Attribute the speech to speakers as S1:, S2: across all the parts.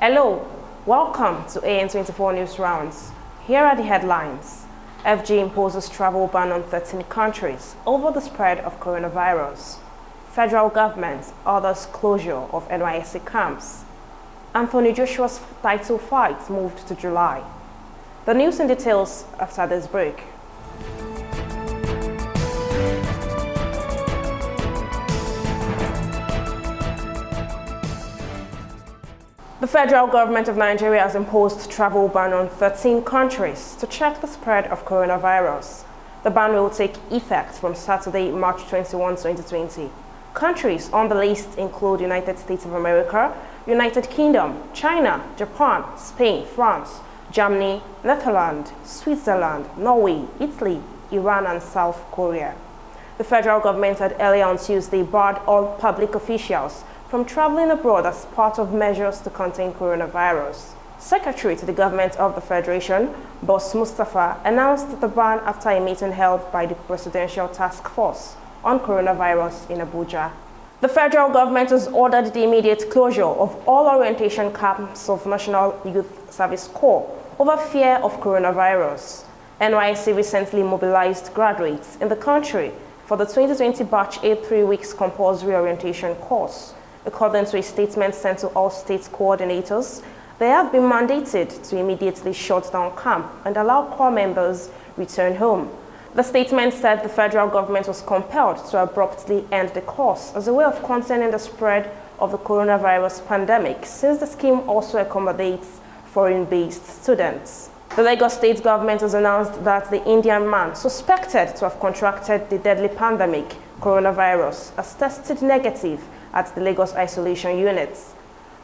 S1: Hello, welcome to AN24 News Rounds. Here are the headlines. FG imposes travel ban on 13 countries over the spread of coronavirus. Federal government orders closure of Nysc camps. Anthony Joshua's title fight moved to July. The news in details after this break. The federal government of Nigeria has imposed travel ban on 13 countries to check the spread of coronavirus. The ban will take effect from Saturday, March 21, 2020. Countries on the list include United States of America, United Kingdom, China, Japan, Spain, France, Germany, Netherlands, Switzerland, Norway, Italy, Iran, and South Korea. The federal government had earlier on Tuesday barred all public officials from traveling abroad as part of measures to contain coronavirus. Secretary to the government of the Federation, Boss Mustafa, announced the ban after a meeting held by the Presidential Task Force on Coronavirus in Abuja. The federal government has ordered the immediate closure of all orientation camps of National Youth Service Corps over fear of coronavirus. Nysc recently mobilized graduates in the country for the 2020 batch A 3 weeks compulsory orientation course. According to a statement sent to all state coordinators, they have been mandated to immediately shut down camp and allow corps members return home. The statement said the federal government was compelled to abruptly end the course as a way of containing the spread of the coronavirus pandemic, since the scheme also accommodates foreign-based students. The Lagos state government has announced that the Indian man suspected to have contracted the deadly pandemic coronavirus has tested negative at the Lagos isolation units.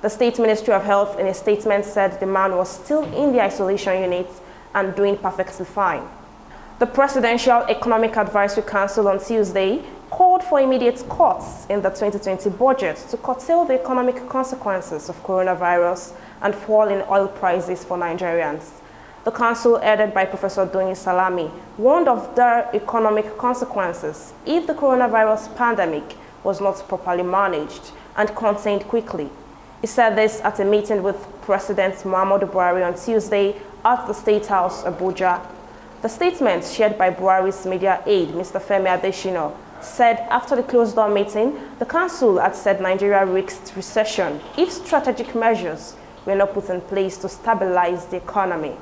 S1: The State Ministry of Health in a statement said the man was still in the isolation unit and doing perfectly fine. The Presidential Economic Advisory Council on Tuesday called for immediate cuts in the 2020 budget to curtail the economic consequences of coronavirus and fall in oil prices for Nigerians. The council, headed by Professor Doni Salami, warned of dire economic consequences if the coronavirus pandemic was not properly managed and contained quickly. He said this at a meeting with President Muhammadu Buhari on Tuesday at the State House, Abuja. The statement shared by Buhari's media aide, Mr. Femi Adesina, said after the closed-door meeting, the council had said Nigeria risked recession if strategic measures were not put in place to stabilize the economy.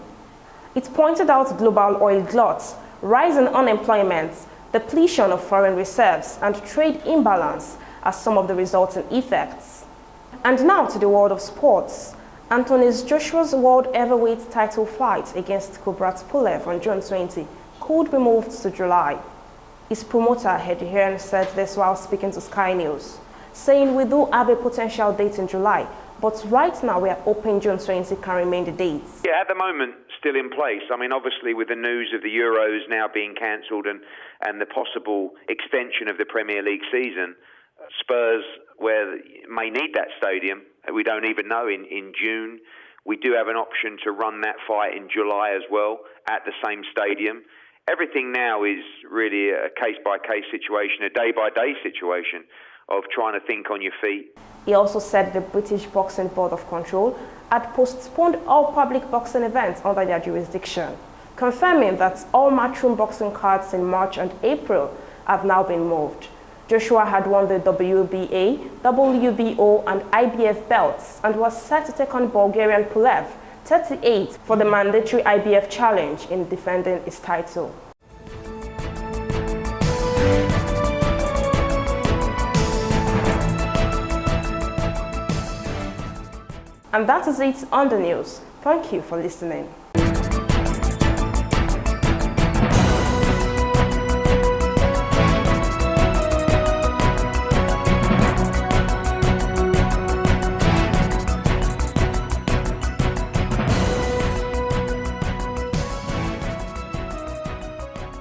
S1: It pointed out global oil gluts, rise in unemployment, depletion of foreign reserves, and trade imbalance as some of the resulting effects. And now to the world of sports. Anthony Joshua's world heavyweight title fight against Kubrat Pulev on June 20 could be moved to July. His promoter, Eddie Hearn, said this while speaking to Sky News, saying, "We do have a potential date in July, but right now we are hoping June 20 can remain the date."
S2: Yeah, at the moment, still in place. I mean, obviously with the news of the Euros now being cancelled and the possible extension of the Premier League season, Spurs, where may need that stadium, we don't even know, in June. We do have an option to run that fight in July as well at the same stadium. Everything now is really a case-by-case situation, a day-by-day situation of trying to think on your feet.
S1: He also said the British Boxing Board of Control had postponed all public boxing events under their jurisdiction, confirming that all matchroom boxing cards in March and April have now been moved. Joshua had won the WBA, WBO, and IBF belts and was set to take on Bulgarian Pulev, 38, for the mandatory IBF challenge in defending his title. And that is it on the news. Thank you for listening.